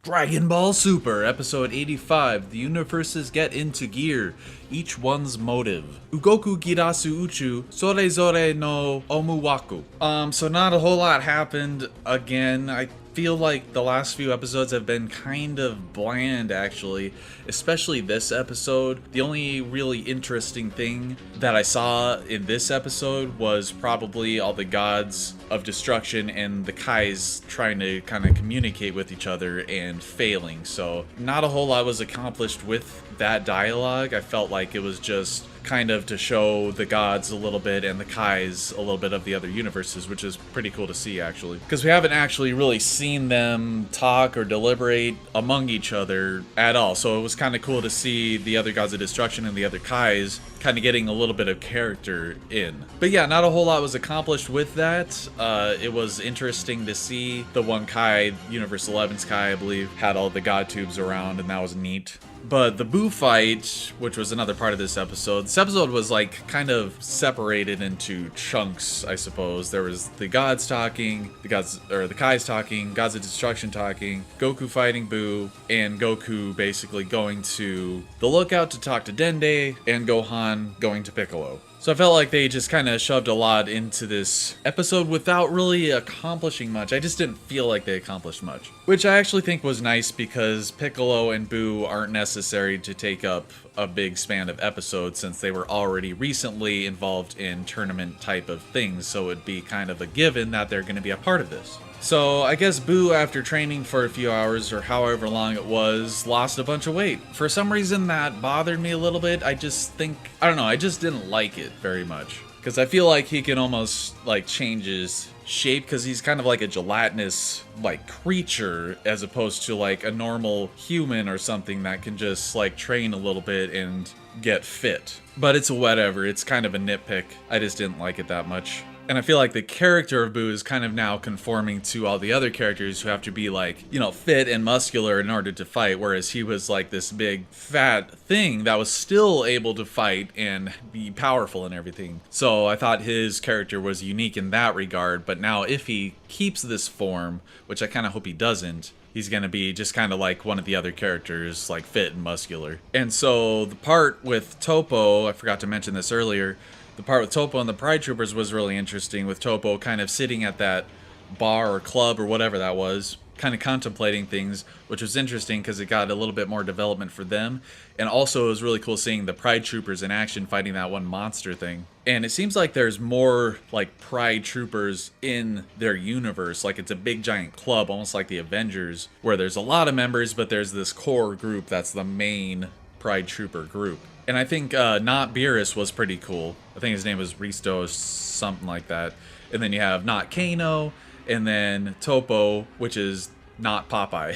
Dragon Ball Super, episode 85, the universes get into gear, each one's motive. Ugoku Girasu Uchu, Sorezore no Omuwaku. So not a whole lot happened again. I feel like the last few episodes have been kind of bland, actually, especially this episode. The only really interesting thing that I saw in this episode was probably all the gods of destruction and the Kais trying to kind of communicate with each other and failing. So not a whole lot was accomplished with that dialogue. I felt like it was just kind of to show the gods a little bit and the Kais a little bit of the other universes, which is pretty cool to see, actually, because we haven't actually really seen them talk or deliberate among each other at all. So it was kind of cool to see the other gods of destruction and the other Kais kind of getting a little bit of character in. But yeah, not a whole lot was accomplished with that. It was interesting to see the one Kai, Universe 11's Kai, I believe, had all the god tubes around, and that was neat. But the Buu fight, which was another part of this episode was like kind of separated into chunks, I suppose. There was the gods talking, the Kais talking, gods of destruction talking, Goku fighting Buu, and Goku basically going to the lookout to talk to Dende, and Gohan going to Piccolo. So I felt like they just kind of shoved a lot into this episode without really accomplishing much. I just didn't feel like they accomplished much. Which I actually think was nice, because Piccolo and Buu aren't necessary to take up a big span of episodes, since they were already recently involved in tournament type of things. So it'd be kind of a given that they're going to be a part of this. So I guess Buu, after training for a few hours or however long it was, lost a bunch of weight. For some reason that bothered me a little bit. I just didn't like it very much. Because I feel like he can almost like change his shape, because he's kind of like a gelatinous like creature, as opposed to like a normal human or something that can just like train a little bit and get fit. But it's whatever, it's kind of a nitpick. I just didn't like it that much. And I feel like the character of Buu is kind of now conforming to all the other characters who have to be like, fit and muscular in order to fight, whereas he was like this big fat thing that was still able to fight and be powerful and everything. So I thought his character was unique in that regard, but now if he keeps this form, which I kind of hope he doesn't, he's going to be just kind of like one of the other characters, like fit and muscular. And so the part with Toppo, I forgot to mention this earlier, the part with Toppo and the Pride Troopers was really interesting, with Toppo kind of sitting at that bar or club or whatever that was, kind of contemplating things, which was interesting because it got a little bit more development for them. And also it was really cool seeing the Pride Troopers in action fighting that one monster thing. And it seems like there's more like Pride Troopers in their universe, like it's a big giant club, almost like the Avengers, where there's a lot of members, but there's this core group that's the main Pride Trooper group. And I think Not Beerus was pretty cool. I think his name was Risto or something like that. And then you have Not Kano, and then Toppo, which is not Popeye.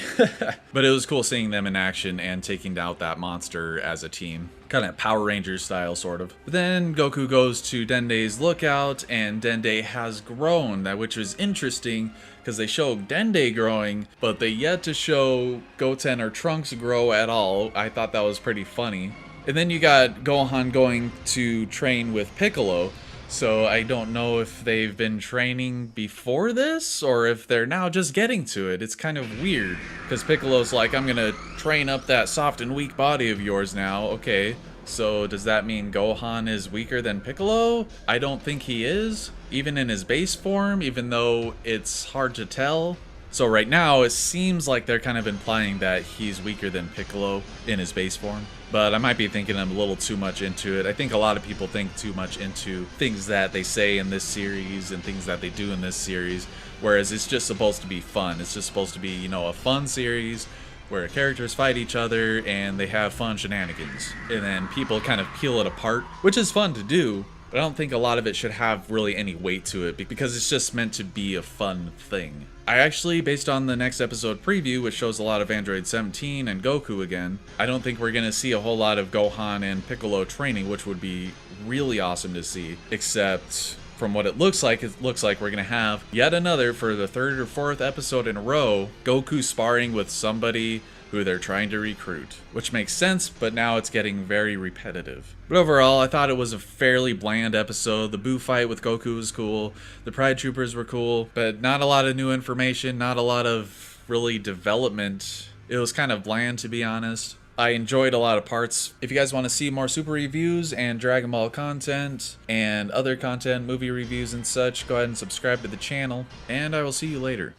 But it was cool seeing them in action and taking out that monster as a team. Kind of Power Rangers style, sort of. But then Goku goes to Dende's lookout, and Dende has grown, which was interesting because they show Dende growing, but they yet to show Goten or Trunks grow at all. I thought that was pretty funny. And then you got Gohan going to train with Piccolo. So I don't know if they've been training before this or if they're now just getting to it. It's kind of weird because Piccolo's like, I'm gonna train up that soft and weak body of yours now. Okay, so does that mean Gohan is weaker than Piccolo? I don't think he is, even in his base form, even though it's hard to tell. So right now, it seems like they're kind of implying that he's weaker than Piccolo in his base form. But I might be thinking I'm a little too much into it. I think a lot of people think too much into things that they say in this series and things that they do in this series. Whereas it's just supposed to be fun. It's just supposed to be, a fun series where characters fight each other and they have fun shenanigans. And then people kind of peel it apart, which is fun to do. But I don't think a lot of it should have really any weight to it because it's just meant to be a fun thing. I actually, based on the next episode preview, which shows a lot of Android 17 and Goku again, I don't think we're going to see a whole lot of Gohan and Piccolo training, which would be really awesome to see. Except from what it looks like we're going to have yet another, for the third or fourth episode in a row, Goku sparring with somebody who they're trying to recruit, which makes sense, but now it's getting very repetitive. But overall, I thought it was a fairly bland episode. The Buu fight with Goku was cool, the Pride Troopers were cool, but not a lot of new information, not a lot of really development. It was kind of bland, to be honest. I enjoyed a lot of parts. If you guys want to see more Super reviews and Dragon Ball content and other content, movie reviews and such, go ahead and subscribe to the channel, and I will see you later.